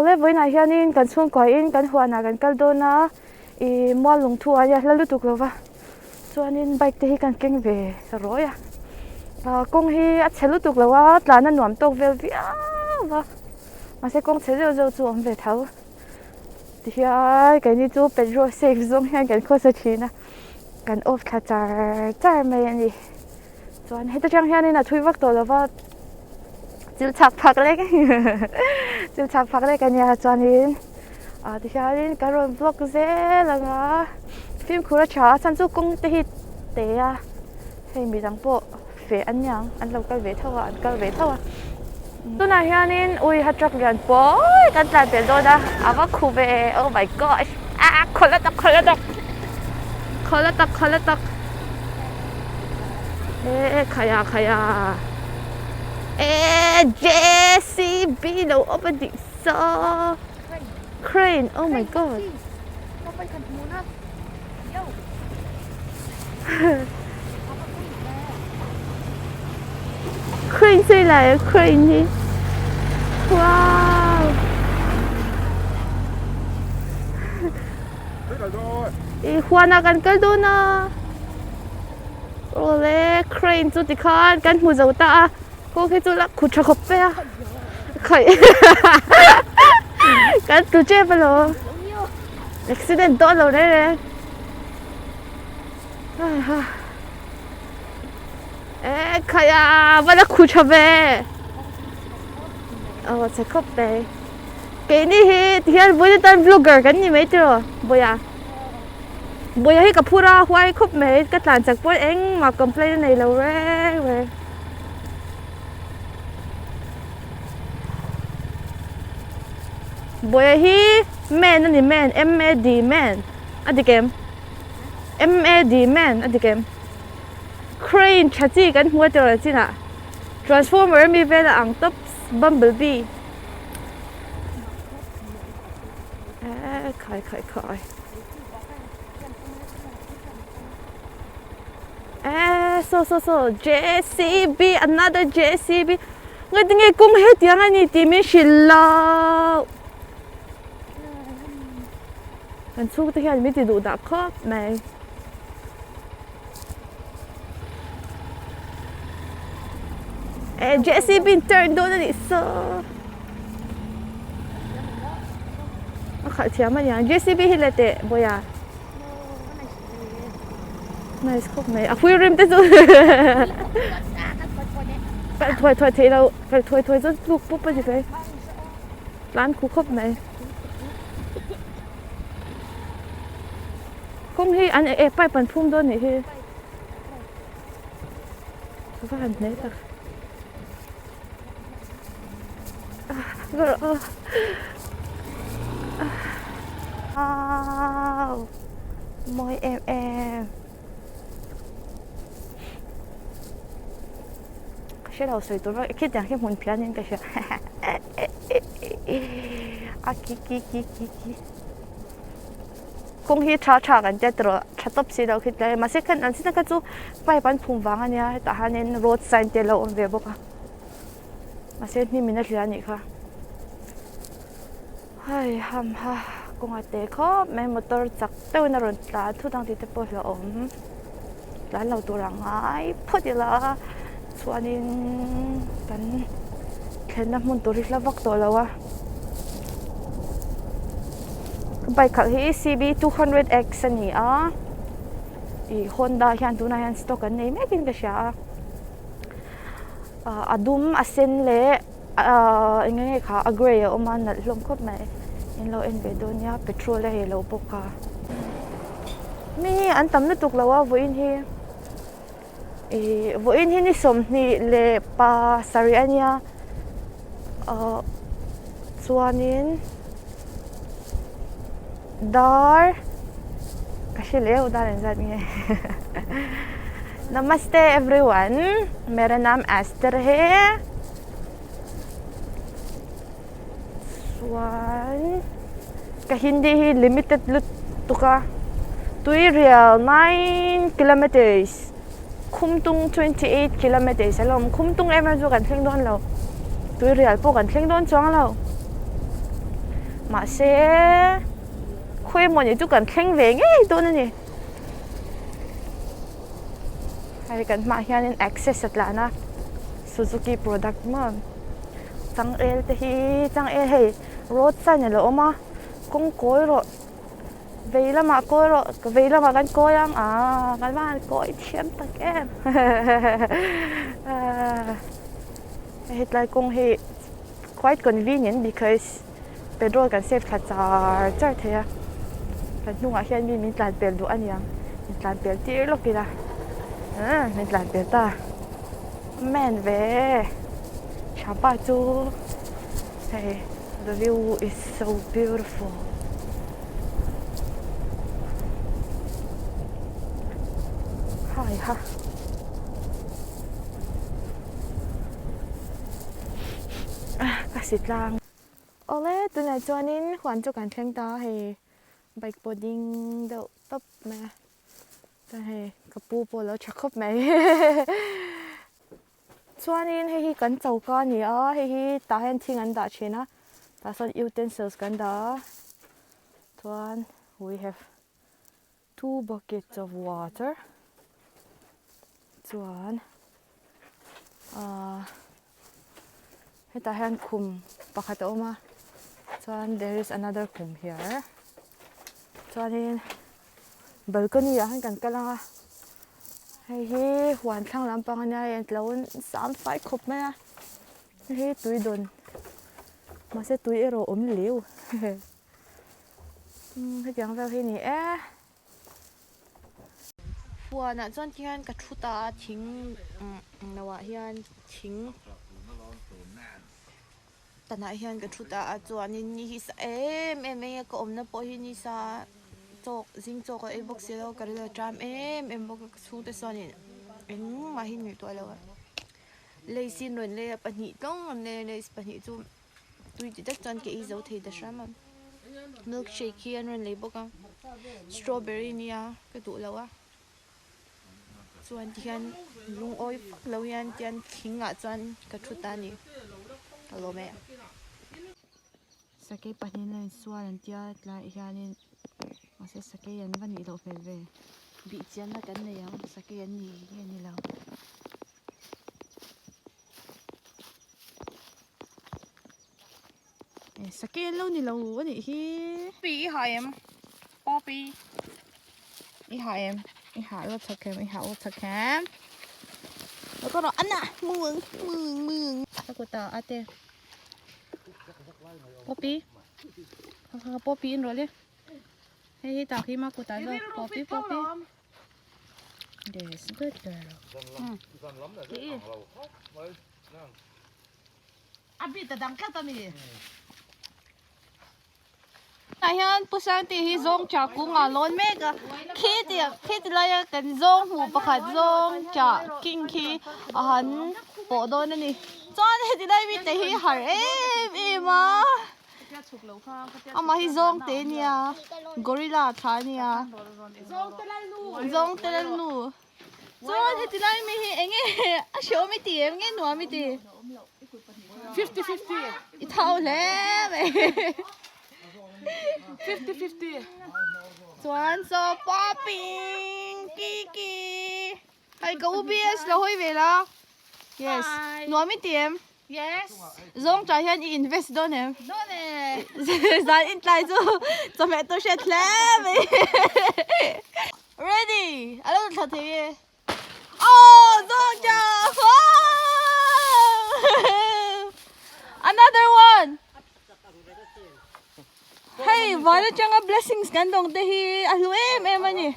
le voi na hianin kan chung koi in kan huana kan kaldona I mo lung thu aya lalu tuk lova chuanin bike te hi kan keng ve roya kong hi a chelu tuk lawa tlana nuam tok vel via wa ma se kong chelo zo chu om ve thau ti hiai kan ni chu petrol safe zone hian kan kho sa thina kan off tha char mai ani chuan heta chang hianin a thui vak to lova chil chak phak le chil chak phak le kan ya chuanin thì khi cái rồi vlog dễ là ngã phim khứa chả chăn chú công te hit te à hay mi rằng bộ về ăn nhang ăn lâu cái về thâu ăn cái về thâu tôi nói hiện nên ui hát trắc gần bố cái trái bể rồi đó và khu về oh my god khó lắm ê khaya JCB đâu open đi so crane, oh my god. Crane xây lại crane đi. Wow. Juana kan kaldona. Ole crane tu tikhan kan mu zau ta. Ko ke tu la khucha khoppe a. Khai. Kan tu che palo. Accident to lo re. Kaya wala khucha be. Sa khoppe. Ke ni hi thian boy tan vlogger kan ni mai tro. Boya hi ka phura huai khop me ka tlan chak poi eng ma complain nei lo re. Boya hi man ani man MAD man adikem MAD man adikem crane chachi kan hua tro china transformer mi vela ang top bumblebee khai so JCB another JCB ngai tinge kum he tiang ani ti mi shilla kan chu te hian mi ti du da khop mai JCB turn do ni so akha thiam ani JCB hilate boya nice khop mai a phui rim te chu thôi thế đâu thôi rất lúc búp bê gì vậy lan cú khóc này không hi anh ấy phải bận phun đó này hi các bạn thấy thật môi em cái đầu sôi tôi cái tiếng cái môn piano những cái gì ki công hi chaกันจะตัวชัดตบสิเราคิดเลยมาสิกันอันสิกันจูไปปันพุ่งวางอันเนี้ยแต่ฮันเนรถไซน์เตลเราอันเว็บก็มาสินี่มีนักเรียนนี่ค่ะเฮ้ยฮัมฮ่ากงอาเตะเขาแม่มอเตอร์จักเต้านรนตาทุกทางที่เตะปอยเราร้านเราตัวรังไงพอดีละส่วนนี้กันแค่น้ำมันตัวริบลับวักตัวแล้ววะไปขับที่ CB 200X นี่Honda ยันตัวนั้นสต็อกกันนี่ไม่กินกระชาดุมเซนเล่ยังไงค่ะเกรย์ออกมาหนักลงครบไหมเราเบโดนยาเปโตรเลยเราปกค่ะมีอันตำนึกตุกแล้วว่าวันนี้นี่สมนี่เลปาสาริอันยาส่วนนี้dar kasi leo darin zat niya Namaste everyone मेरा नाम एस्टर है Swan ka hindi limited lut tuka 2 real 9 kilometers Kumtung 28 kilometers alom Kumtung emer jo kan thleng don lo 2 real po kan thleng don chong lo mà sẽ khuya một những chút cần khen về nghe tôi này hay cần mà hiện nên access là na Suzuki product mà chẳng el thì chẳng el hay road sign này là mà cũng coi rồi vậy là mà coi rồi vậy là màกันcoiยังกันมาcoi thiêm tắc em it's like cũng hay quite convenient because petrol can save khá charger thế à kan nung hiện mình làm bel đồ anh yang mình làm bel tiệt lắm kìa mình làm bel ta man về chapa chú hey the view is so beautiful hi ha xịt lang ole tụi này cho nên khoản cho cảnh khen ta hay bike boarding đậu tấp mà ta hay cặp bu bò lỡ chắc khớp mày cho nên hay cảnh giàu con nhỉ hay ta hen thiên anh đã chuyện á ta son utensils cảnh đó tuan we have 2 buckets of water tuan hay ta hen kum pakhat oma chuan there is another kum here chuanin balcony a han kan kalanga hei hi huan thlang lampang ania en tlawun sam fai khop mai a hi tui don ma se tui ero om liu he tiang vel hi ni huan a chuan hian ka thuta thing nawa hian thing tana hian ka thuta a chuanin ni hi sa em ka omna po hi ni sa chok zing chok a box zero ka rela tram em bok chu te sonin eng ma hi ni to lawa leisin ron le pani tong am le pani chu tui ti tak chan ke i zo thei da shama milkshake hi an ron le boka strawberry nia ka tu lawa chuan hian lung oi lo hian tian thinga chuan ka thuta ni alo me sake panin len sual an tia tla hianin mase sake yan vani lo fel ve bi chian na kan ne yang sake yan ni lo sake yan lo ni lo ani hi pi haem poppy i haem i ha lo chakem i ha lo chakem แล้วก็รออันน่ะมึงตะกุตาอาเต้ป๊อปปี้เขาป๊อปปี้อินโรเลยให้ตาขี้มากุตาเลยป๊อปปี้เดสเกิดเลยอับบีตะดังแค่ตอนนี้nãy hiện pusang ti hi zong cha ku nga lon me ga khi ti la ya kan zong hu pakhat zong cha king khi han po do na ni chon he ti dai mi te hi har ma ama hi zong te nia gorilla tha nia zong te lai nu chon he ti dai mi hi enge a show mi ti enge nu mi ti 50-50 i thau le me 50-50 chuan so popping kiki hay go ubs lo hoi ve la yes no mi tiam yes zong cha hian I invest don em zan in tlai chu tomato shet lem ready alo tha the oh zong cha another one hey, wala changa blessings kan dong te hi alu em ani.